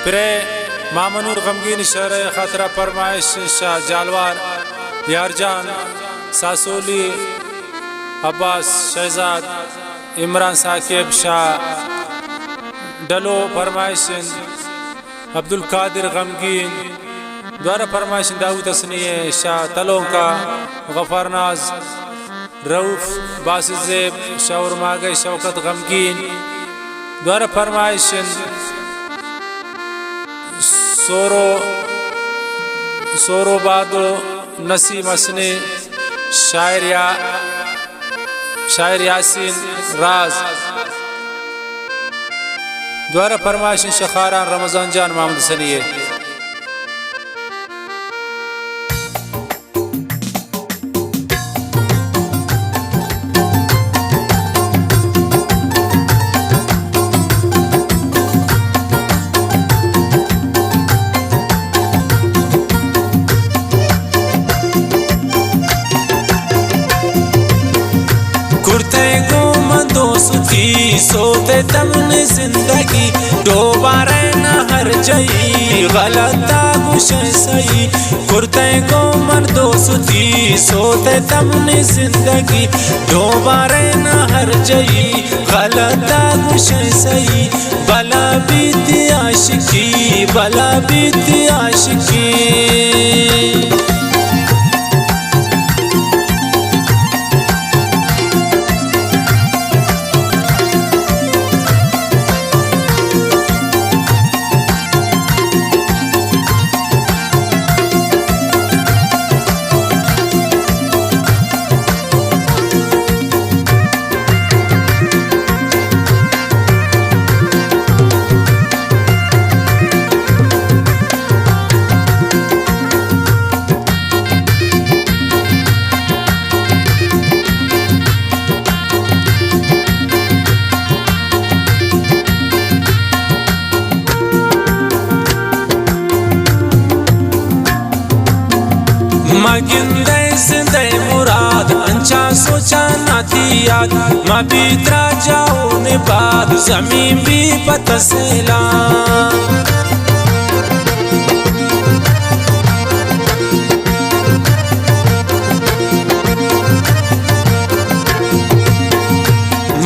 फिर मामनूर गमगीन शहर खतरा फरमाइश शाह जालवार यारजान सासोली अब्बास शहजाद इमरान साकिब शाह डलो फरमाइश अब्दुल कादिर गमगीन द्वारा फरमाइश दाऊद असनिय शाह तलों का गफरनाज रऊफ बासिजेब शाह उर्मागे शौकत गमगीन द्वारा फरमाइश सोरो बादो नसीम असने शायर यासीन राज द्वारा फरमाइश शखारान रमजान जान मोहम्मद सनिये। सोते तमने जिंदगी दोबारा न हर जई गलता कुछ सही कुर्ते को मन दोस्ती सोते तमने जिंदगी दोबारा न हर जई गलता कुछ सही बला बीती आशिकी मगिंदे जिंदे मुराद अंचा सोचा ना थी याद मबीत्रा जाओ ने बाद जमीन भी पतसेला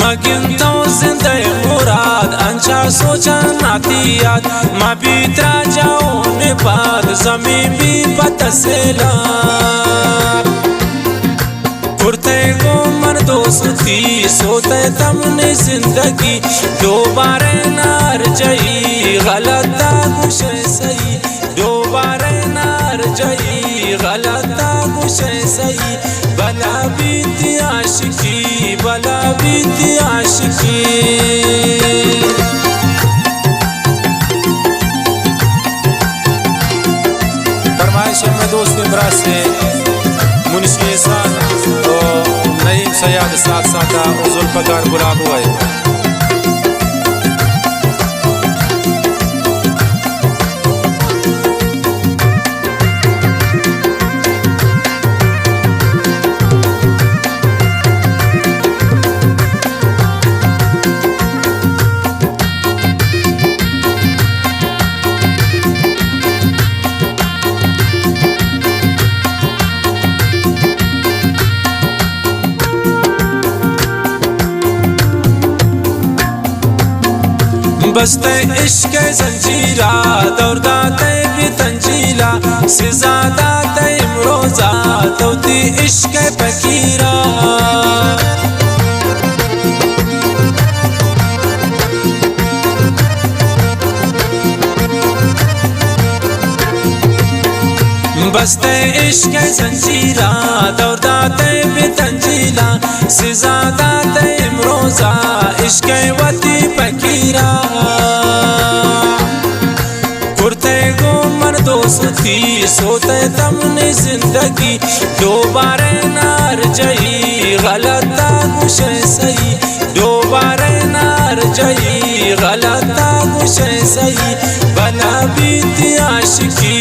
मगिंदो जिंदे मुराद अंचा सोचा ना थी याद मबीत्रा जाओ ने बाद जमीन भी पतसेला कुर्ते को मन दोस्ती सोते तमने जिंदगी दोबारा नार जई गलता कुछ सही दोबारा नार जई गलता कुछ सही बला बीती आशिकी फरमाइश में दोस्त इमरान से मुंशी एहसान और नईम सयाद साथ साथा और जुल्फकार गुलाब हुए। बसते इश्क जंजीरा दौड़दाते भी तंजीला से ज़्यादा तैम रोज़ा तोती इश्क फकीरा बसते इश्क जंजीरा दौड़दाते भी तंजीला से ज़्यादा तैम रोज़ा इश्क वती फकीरा कुर्ते को मन दोस्ती सोते तमने जिंदगी दोबारा नार जई गलता कुछ सही दोबारा नार जई गलता कुछ सही बला बीती आशिकी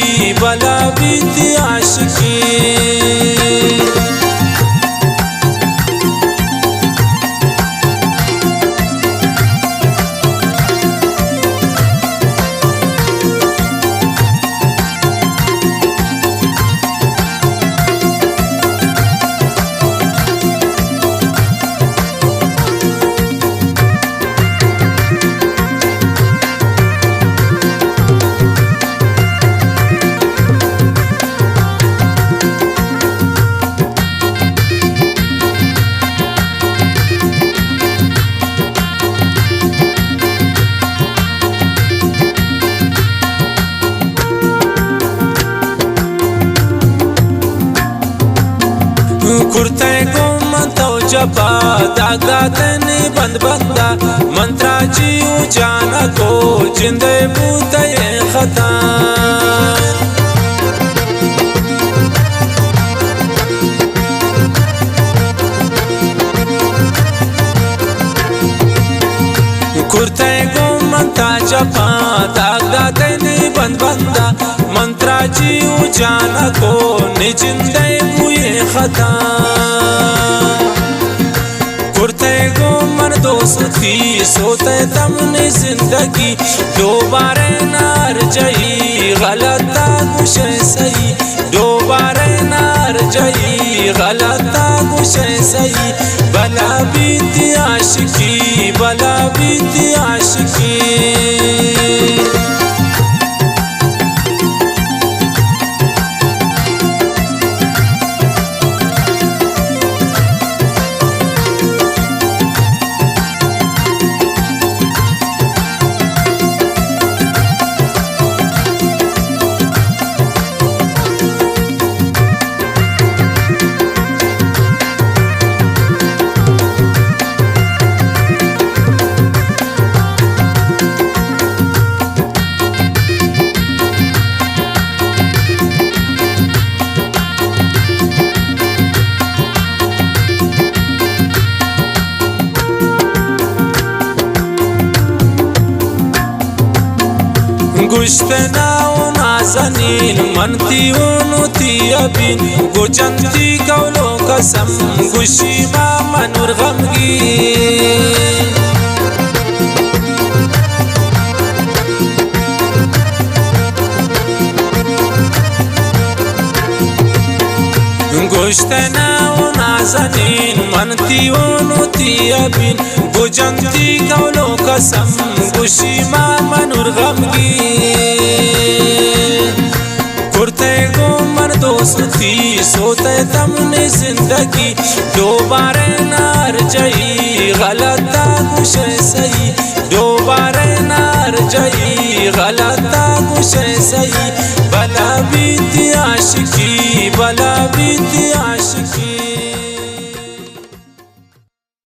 कुर्ते को मंतो जपा दागा तनी बंद बंदा मंत्राची उजाना को जिंदे बूते खता कुर्ते को मंता जपा दागा तनी बंद बंदा मंत्राची उजाना को निजिंदे बुए खता कुर्ते को मन दोस्ती सोते तमने जिंदगी दोबारे नार जई गलता गुशे सही दोबारे नार जई गलता गुशे सही बला बीती आशिकी बला बीती आशिकी गुश्तना नाज़नीन मनती उनुती अबिन गुजंती कौलो कसम गुशी मा मनुर गमगीन गुश्तना नाज़नीन मनती उनुती अबिन गुजंती कौलो कसम गुशी मा मनुर गमगीन कुर्ते को मन दोस्ती सोते तमने जिंदगी दोबारे नार जई गलता गुशे सही दोबारे नार जई गलता गुशे सही बला बीती आशिकी